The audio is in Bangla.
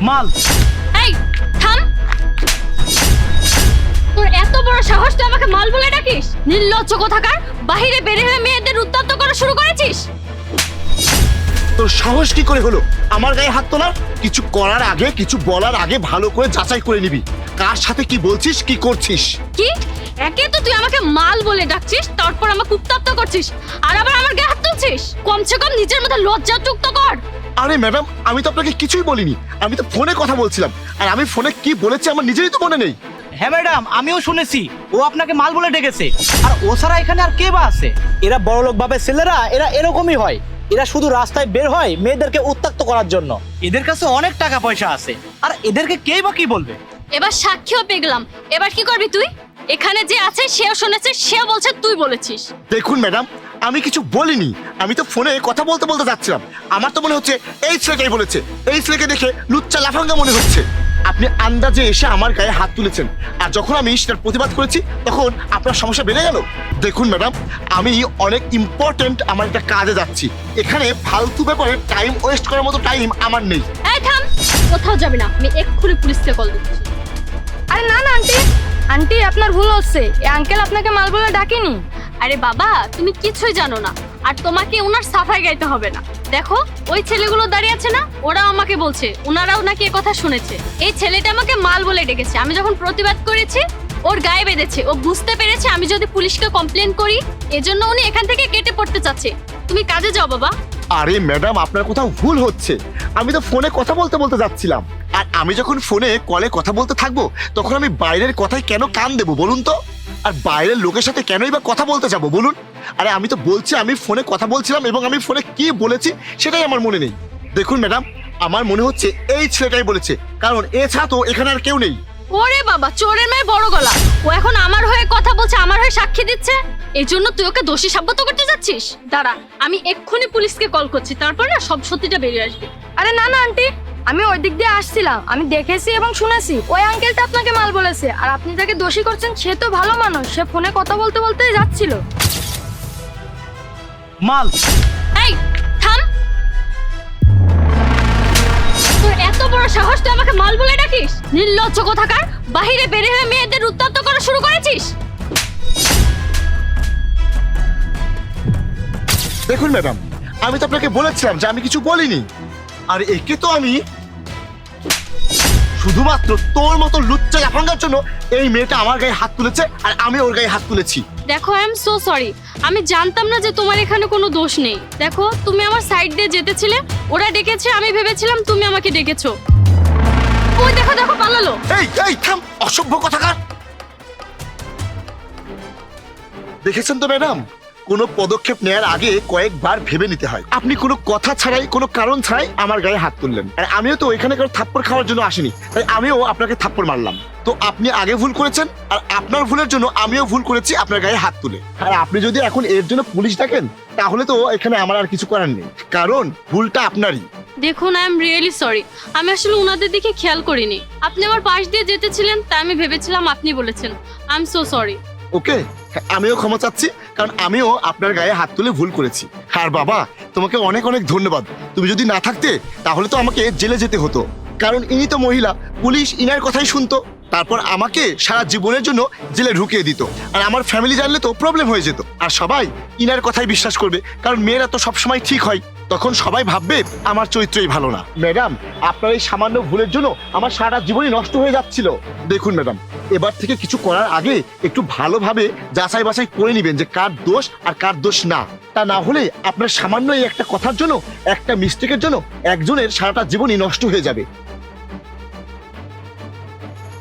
মাল। এই থাম, তোর এত বড় সাহস তুই আমাকে মাল বলে ডাকিস? নির্লজ্জ কোথাকার, বাহিরে বের হয়ে মেয়েদের উত্তপ্ত করা শুরু করেছিস। তোর সাহস কি করে হলো আমার গায়ে হাত তোলার? কিছু করার আগে, কিছু বলার আগে ভালো করে যাচাই করে নিবি কার সাথে কি বলছিস, কি করছিস। কি? একে তো তুই আমাকে মাল বলে ডাকছিস, তারপর আমাকে উত্তপ্ত করছিস, আর আবার আমার গায়ে হাত তুলছিস। কমসে কম নিজের মধ্যে লজ্জা যুক্ত কর। আরে ম্যাডাম, আমি তো আপনাকে কিছুই বলিনি, আমি তো ফোনে কথা বলছিলাম, আর আমি ফোনে কি বলেছি আমার নিজেরই তো মনে নেই। হ্যাঁ ম্যাডাম, আমিও শুনেছি ও আপনাকে মাল বলে ডেকেছে। আর ও ছাড়া এখানে আর কে বা আছে? এরা বড়লোক বাপের ছেলেরা, এরা এরকমই হয়। এরা শুধু রাস্তায় বের হয় মেয়েদেরকে উত্ত্যক্ত করার জন্য। এদের কাছে অনেক টাকা পয়সা আছে, আর এদেরকে কেই বা কি বলবে? এবার সাক্ষীও পেয়ে গেলাম, এবার কি করবি তুই? এখানে যে আছে সেও শুনেছে, সেও বলছে তুই বলেছিস। দেখুন ম্যাডাম, আমি কিছু বলিনি, আমি তো ফোনে কথা বলতে বলতে যাচ্ছিলাম। আমার তো মনে হচ্ছে এই ছেলেটাই বলেছে। এই ছেলেকে দেখে লুচ্চা লাফাঙ্গা মনে হচ্ছে। আপনি আন্দাজে এসে আমার গায়ে হাত তুলেছেন, আর যখন আমি সেটার প্রতিবাদ করেছি তখন আপনার সমস্যা বেড়ে গেল। দেখুন ম্যাডাম, আমি অনেক ইম্পর্টেন্ট আমার একটা কাজে যাচ্ছি, এখানে ফালতু ব্যাপারে টাইম ওয়েস্ট করার মতো টাইম আমার নেই। এই থাম, কোথাও যাবে না, আমি এক্ষুনি পুলিশকে কল দিচ্ছি। আরে না না আন্টি, আন্টি আপনার ভুল হচ্ছে, এই আঙ্কেল আপনাকে মাল বলে ডাকেনি। আরে বাবা, তুমি কিছুই জানো না, আর তোমাকে ওনার সাফাই গাইতে হবে না। দেখো ওই ছেলেগুলো দাঁড়িয়ে আছে না, ওরা আমাকে বলছে ওনারাও নাকি এ কথা শুনেছে। এই ছেলেটা আমাকে মাল বলে ডেকেছে, আমি যখন প্রতিবাদ করেছি ওর গায়ে বেঁধেছে। ও বুঝতে পেরেছে আমি যদি পুলিশকে কমপ্লেন করি, এজন্য উনি এখান থেকে কেটে পড়তে চাচ্ছে। তুমি কাজে যাও বাবা। আরে ম্যাডাম, আপনার কোথাও ভুল হচ্ছে, আমি তো ফোনে কথা বলতে বলতে যাচ্ছিলাম। আর আমি যখন ফোনে কলে কথা বলতে থাকবো তখন আমি বাইরের কথায় কেন কান দেবো বলুন তো? আর বাইরের লোকের সাথে কেনই বা কথা বলতে যাবো বলুন? আরে আমি তো বলছি আমি ফোনে কথা বলছিলাম, এবং আমি ফোনে কি বলেছি সেটাই আমার মনে নেই। দেখুন ম্যাডাম, আমার মনে হচ্ছে এই ছেলেটাই বলেছে, কারণ এছাড়া তো এখানে আর কেউ নেই। ওরে বাবা, চোরের মেয়ে বড় গলা, ও এখন আমার হয়ে কথা বলছে, আমার হয়ে সাক্ষী দিচ্ছে। এই জন্য তুই ওকে দোষী সাব্যস্ত করতে যাচ্ছিস? দাঁড়া, আমি এক্ষুনি পুলিশকে কল করছি, তারপর না সব সত্যিটা বেরিয়ে আসবে। আরে না না আন্টি, আমি ওই দিক দিয়ে আসছিলাম, আমি দেখেছি এবং শুনেছি ওই আঙ্কেলটা আপনাকে মাল বলেছে। আর আপনি যাকে দোষী করছেন সে তো ভালো মানুষ, সে ফোনে কথা বলতে বলতেই যাচ্ছিল। মাল। এই থাম, তোর এত বড় সাহস তুই আমাকে মাল বলে ডাকিস? নির্লজ্জ কোথাকার, বাহিরে বের হয়ে মেয়েদের উত্ত্যক্ত করা শুরু করেছিস। দেখুন ম্যাডাম, আমি তো আপনাকে বলেছিলাম যে আমি কিছু বলিনি। আর একে তো আমি শুধুমাত্র তোর মতো লুচ্চা লাফাঙ্গার জন্য এই মেয়েটা আমার গায়ে হাত তুলেছে, আর আমি ওর গায়ে হাত তুলেছি। দেখো আই এম সো সরি, আমি জানতাম না যে তোমার এখানে কোনো দোষ নেই। দেখো তুমি আমার সাইড দিয়ে যেতেছিলে, ওরা ডেকেছে, আমি ভেবেছিলাম তুমি আমাকে ডেকেছো। ওই দেখো দেখো পালালো। এই এই থাম, অসভ্য কথাকার। দেখেছেন তো ম্যাডাম, কোনো পদক্ষেপ নেওয়ার আগে কয়েকবার ভেবে নিতে হয়। আপনি কোনো কথা ছাড়াই, কোনো কারণ ছাড়াই আমার গায়ে হাত তুললেন, আর আমিও তো এখানে কারো থাপ্পড় খাওয়ার জন্য আসিনি, তাই আমিও আপনাকে থাপ্পড় মারলাম। তো আপনি আগে ভুল করেছেন, আর আপনার ভুলের জন্য আমিও ভুল করেছি আপনার গায়ে হাত তুলে। আর আপনি যদি এখন এর জন্য পুলিশ ডাকেন তাহলে তো এখানে আমার আর কিছু করার নেই, কারণ ভুলটা আপনারই। দেখুন আই এম রিয়েলি সরি, আমি আসলে ওনাদের দিকে খেয়াল করিনি। আপনি আমার পাশ দিয়ে যেতেছিলেন, তাই আমি ভেবেছিলাম আপনি বলেছেন। I am so sorry. Okay, আমিও ক্ষমা চাচ্ছি, কারণ আমিও আপনার গায়ে হাত তুলে ভুল করেছি। আর বাবা, তোমাকে অনেক অনেক ধন্যবাদ। তুমি যদি না থাকতে তাহলে তো আমাকে জেলে যেতে হতো, কারণ ইনি তো মহিলা, পুলিশ ইনার কথাই শুনতো, তারপর আমাকে সারা জীবনের জন্য জেলে ঢুকিয়ে দিত। আর আমার ফ্যামিলি জানলে তো প্রবলেম হয়ে যেত, আর সবাই ইনার কথাই বিশ্বাস করবে, কারণ মেয়েরা তো সবসময় ঠিক হয়। তখন সবাই ভাববে আমার চরিত্রই ভালো না। ম্যাডাম, আপনার এই সামান্য ভুলের জন্য আমার সারা জীবনই নষ্ট হয়ে যাচ্ছিল। দেখুন ম্যাডাম, এবার থেকে কিছু করার আগে একটু ভালোভাবে যাচাই বাছাই করে নিবেন যে কার দোষ আর কার দোষ না। তা না হলে আপনার সামান্য এই একটা কথার জন্য, একটা মিস্টেকের জন্য একজনের সারাটা জীবনই নষ্ট হয়ে যাবে।